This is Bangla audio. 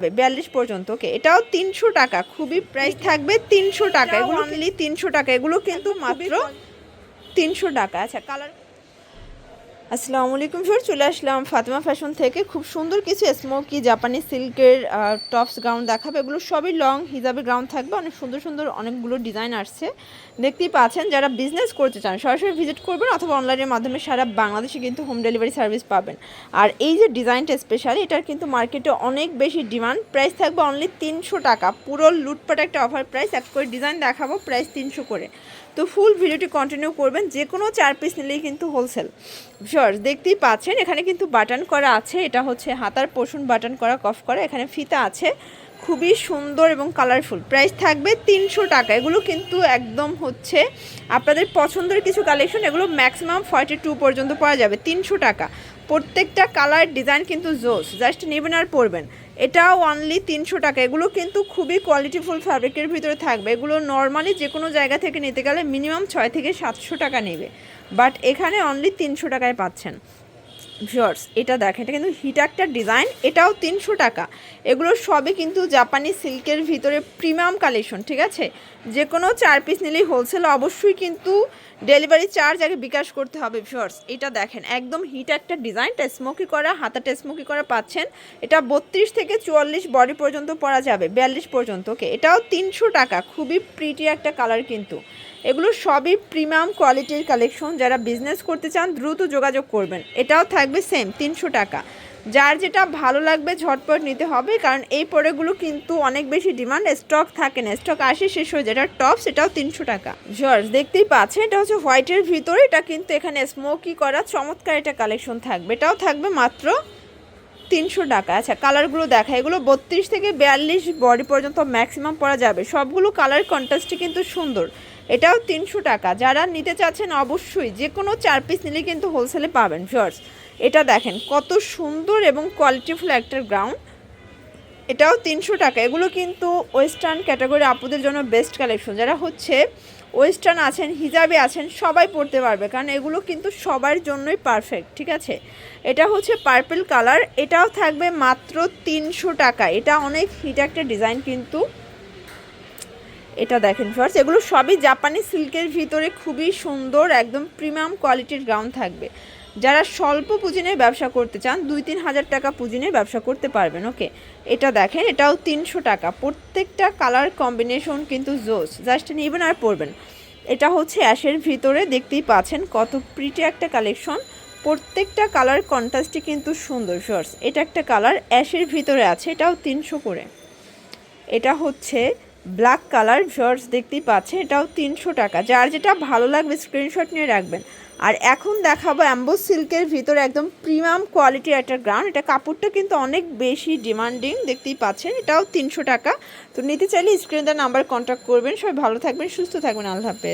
42 পর্যন্ত। ওকে, এটাও 300 টাকা, খুবই প্রাইস থাকবে 300 টাকা, এগুলো অনলি 300 টাকা, এগুলো কিন্তু মাত্র 300 টাকা। আচ্ছা কালার, আসসালামু আলাইকুম স্যার, চলে আসলাম ফাতেমা ফ্যাশন থেকে। খুব সুন্দর কিছু স্মোকি জাপানি সিল্কের টপস গাউন দেখাবে, এগুলো সবই লং হিজাবি গাউন থাকবে, অনেক সুন্দর সুন্দর অনেকগুলো ডিজাইন আসছে দেখতেই পাচ্ছেন। যারা বিজনেস করতে চান সরাসরি ভিজিট করবেন অথবা অনলাইনের মাধ্যমে সারা বাংলাদেশে কিন্তু হোম ডেলিভারি সার্ভিস পাবেন। আর এই যে ডিজাইনটা স্পেশাল, এটার কিন্তু মার্কেটে অনেক বেশি ডিমান্ড, প্রাইস থাকবে অনলি 300 টাকা, পুরো লুটপাট একটা অফার প্রাইস। এক করে ডিজাইন দেখাবো, প্রাইস 300 করে। তো ফুল ভিডিওটি কন্টিনিউ করবেন, যে কোনো 4 পিস নিলেই কিন্তু হোলসেল। শিওর, দেখতেই পাচ্ছেন এখানে কিন্তু বাটন করা আছে, এটা হচ্ছে হাতার পোর্শন বাটন করা কফ করা, এখানে ফিতা আছে, খুবই সুন্দর এবং কালারফুল। প্রাইস থাকবে 300 টাকা, এগুলো কিন্তু একদম হচ্ছে আপনাদের পছন্দের কিছু কালেকশন, এগুলো ম্যাক্সিমাম 42 পর্যন্ত পাওয়া যাবে 300 টাকা। প্রত্যেকটা কালার ডিজাইন কিন্তু জোস, জাস্ট নেবেন আর পরবেন। এটাও অনলি 300 টাকা, এগুলো কিন্তু খুবই কোয়ালিটিফুল ফ্যাব্রিকের ভিতরে থাকবে, এগুলো নর্মালি যে কোনো জায়গা থেকে নিতে গেলে মিনিমাম 6 থেকে 700 টাকা নেবে, বাট এখানে অনলি 300 টাকায় পাচ্ছেন। ভিউয়ার্স এটা দেখেন, এটা কিন্তু হিট একটা ডিজাইন, এটাও 300 টাকা। এগুলো সবই কিন্তু জাপানি সিল্কের ভিতরে প্রিমিয়াম কালেকশন, ঠিক আছে। যে কোনো 4 পিস নিলেই হোলসেল, অবশ্যই কিন্তু ডেলিভারি চার্জ আগে বিকাশ করতে হবে। ভিউয়ার্স এটা দেখেন, একদম হিট একটা ডিজাইনটা স্মোকি করা, হাতাটা স্মোকি করা পাচ্ছেন। এটা 32 থেকে 44 বডি পর্যন্ত পরা যাবে, 42 পর্যন্ত। ওকে, এটাও 300 টাকা, খুবই প্রিটি একটা কালার কিন্তু। এগুলো সবই প্রিমিয়াম কোয়ালিটির কালেকশন, যারা বিজনেস করতে চান দ্রুত যোগাযোগ করবেন। এটাও থাকবে সেম 300 টাকা, যার যেটা ভালো লাগবে ঝটপট নিতে হবে, কারণ এই প্রোডাক্টগুলো কিন্তু অনেক বেশি ডিমান্ড, স্টক থাকে না, স্টক আসে শেষ হয়ে যায়। এটা টপস, এটাও 300 টাকা। জর্জ দেখতেই পাচ্ছেন, এটা হচ্ছে হোয়াইটের ভিতরে, এটা কিন্তু এখানে স্মোকি করা চমৎকার একটা কালেকশন থাকবে, এটাও থাকবে মাত্র 300 টাকা। আচ্ছা কালারগুলো দেখা, এগুলো 32 থেকে 42 বডি পর্যন্ত ম্যাক্সিমাম পরা যাবে, সবগুলো কালার কন্ট্রাস্টই কিন্তু সুন্দর। এটাও 300 টাকা, যারা নিতে চাচ্ছেন অবশ্যই যে কোনো 4 পিস নিলে কিন্তু হোলসেলে পাবেন। ভিউয়ার্স এটা দেখেন কত সুন্দর এবং কোয়ালিটিফুল একটা গ্রাউন্ড, এটাও 300 টাকা। এগুলো কিন্তু ওয়েস্টার্ন ক্যাটাগরি আপুদের জন্য বেস্ট কালেকশন, যারা হচ্ছে ওয়েস্টার্ন আছেন, হিজাবি আছেন, সবাই পরতে পারবে, কারণ এগুলো কিন্তু সবার জন্যই পারফেক্ট, ঠিক আছে। এটা হচ্ছে পার্পল কালার, এটাও থাকবে মাত্র 300 টাকা। এটা অনেক হিট একটা ডিজাইন কিন্তু। এটা দেখেন ফার্স্ট, এগুলো সবই জাপানি সিল্কের ভিতরে খুবই সুন্দর, একদম প্রিমিয়াম কোয়ালিটির গাউন থাকবে। যারা স্বল্প পুঁজি নিয়ে ব্যবসা করতে চান, 2-3 হাজার টাকা পুঁজি নিয়ে ব্যবসা করতে পারবেন। ওকে, এটা দেখেন, এটাও 300 টাকা। প্রত্যেকটা কালার কম্বিনেশন কিন্তু জোস, জাস্ট নেবেন আর পরবেন। এটা হচ্ছে অ্যাশের ভিতরে, দেখতেই পাচ্ছেন কত প্রিটি একটা কালেকশন, প্রত্যেকটা কালার কন্ট্রাস্টই কিন্তু সুন্দর। শর্টস এটা একটা কালার অ্যাশের ভিতরে আছে, এটাও 300 করে। এটা হচ্ছে ব্ল্যাক কালার, শর্টস দেখতেই পাচ্ছে, এটাও 300 টাকা। যার যেটা ভালো লাগবে স্ক্রিনশট নিয়ে রাখবেন। আর এখন দেখাবো অ্যাম্বোস সিল্কের ভিতরে একদম প্রিমিয়াম কোয়ালিটির একটা গ্রাউন্ড, এটা কাপড়টা কিন্তু অনেক বেশি ডিমান্ডিং, দেখতেই পাচ্ছেন, এটাও 300 টাকা। তো নিতে চাইলে স্ক্রিনে দেওয়া নাম্বার কন্ট্যাক্ট করবেন। সবাই ভালো থাকবেন, সুস্থ থাকবেন, আল্লাহ হাফেজ।